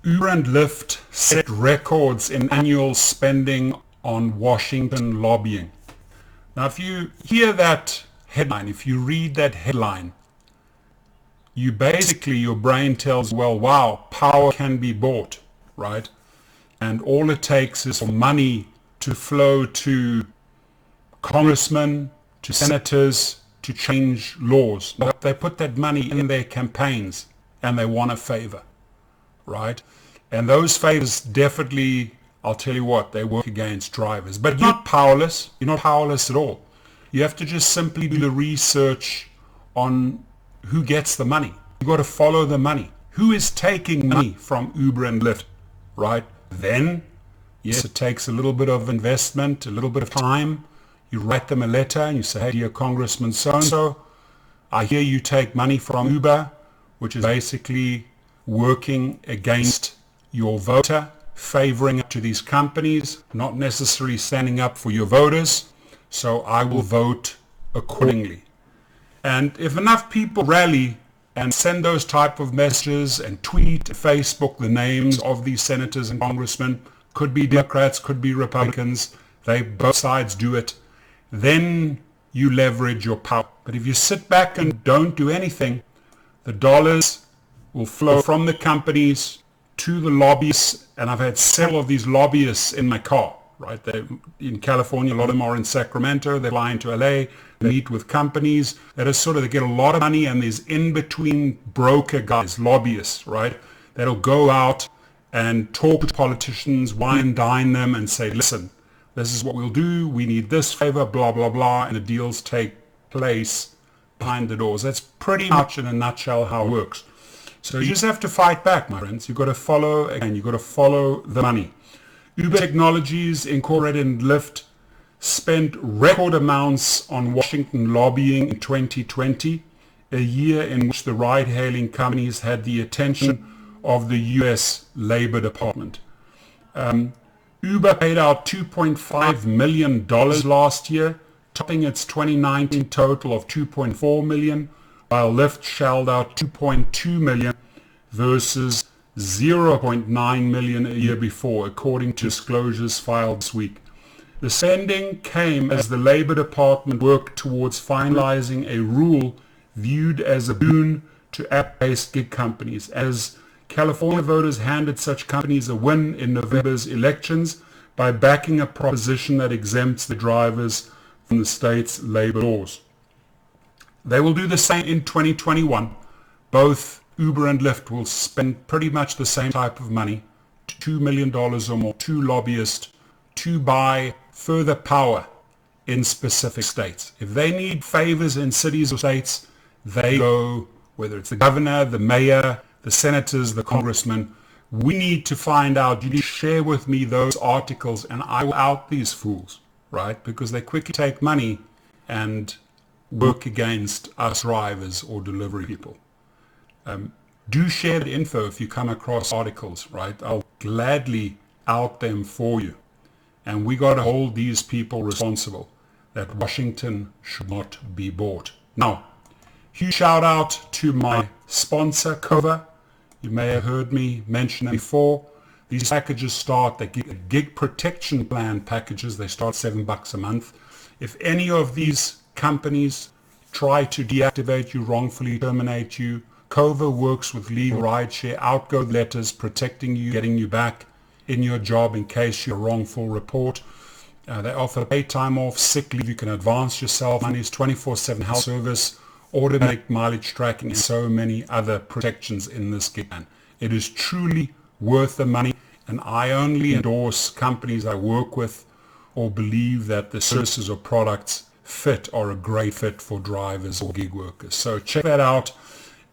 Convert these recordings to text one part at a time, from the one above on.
Uber and Lyft set records in annual spending on Washington lobbying. Now, if you hear that headline, if you read that headline, your brain tells, well, wow, power can be bought, right? And all it takes is for money to flow to congressmen, to senators, to change laws. They put that money in their campaigns and they want a favor, right? And those favors definitely, I'll tell you what, they work against drivers. But you're not powerless. You're not powerless at all. You have to just simply do the research on who gets the money. You've got to follow the money. Who is taking money from Uber and Lyft, right? Then, yes, it takes a little bit of investment, a little bit of time. You write them a letter and you say, hey, dear Congressman so-and-so, I hear you take money from Uber, which is basically working against your voter, favoring it to these companies, not necessarily standing up for your voters. So I will vote accordingly. And if enough people rally and send those type of messages and tweet, Facebook the names of these senators and congressmen, could be Democrats, could be Republicans, both sides do it, then you leverage your power. But if you sit back and don't do anything, the dollars will flow from the companies to the lobbyists. And I've had several of these lobbyists in my car, right? In California, a lot of them are in Sacramento. They fly into LA, they meet with companies that are they get a lot of money, and there's in-between broker guys, lobbyists, right? That'll go out and talk to politicians, wine and dine them and say, listen, this is what we'll do. We need this favor, blah, blah, blah. And the deals take place behind the doors. That's pretty much in a nutshell how it works. So you just have to fight back, my friends. You've got to follow the money. Uber Technologies Incorporated and Lyft spent record amounts on Washington lobbying in 2020, a year in which the ride-hailing companies had the attention of the U.S. Labor Department. Uber paid out $2.5 million last year, topping its 2019 total of $2.4 million, while Lyft shelled out $2.2 million versus $0.9 million a year before, according to disclosures filed this week. The spending came as the Labor Department worked towards finalizing a rule viewed as a boon to app-based gig companies, as California voters handed such companies a win in November's elections by backing a proposition that exempts the drivers from the state's labor laws. They will do the same in 2021. Both Uber and Lyft will spend pretty much the same type of money, $2 million or more, to lobbyists to buy further power in specific states. If they need favors in cities or states, they go, whether it's the governor, the mayor, the senators, the congressmen. We need to find out. You need to share with me those articles and I will out these fools, right? Because they quickly take money and work against us drivers or delivery people. Do share the info if you come across articles, right? I'll gladly out them for you. And we got to hold these people responsible, that Washington should not be bought. Now, huge shout out to my sponsor, Cover. You may have heard me mention it before. These packages start, the gig protection plan packages, they start $7 a month. If any of these companies try to deactivate you, wrongfully terminate you, Cover works with legal rideshare, outgo letters protecting you, getting you back in your job in case you're a wrongful report. They offer paid time off, sick leave, you can advance yourself, money's 24/7 health service, automatic mileage tracking, and so many other protections in this gig plan. It is truly worth the money, and I only endorse companies I work with or believe that the services or products are a great fit for drivers or gig workers. So check that out.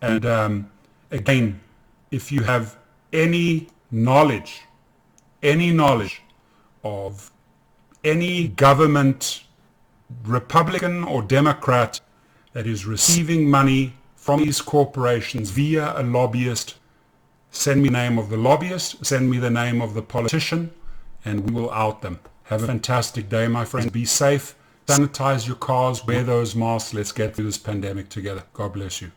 And again, if you have any knowledge of any government, Republican or Democrat, that is receiving money from these corporations via a lobbyist, send me the name of the lobbyist, send me the name of the politician, and we will out them. Have a fantastic day, my friends. Be safe, sanitize your cars, wear those masks. Let's get through this pandemic together. God bless you.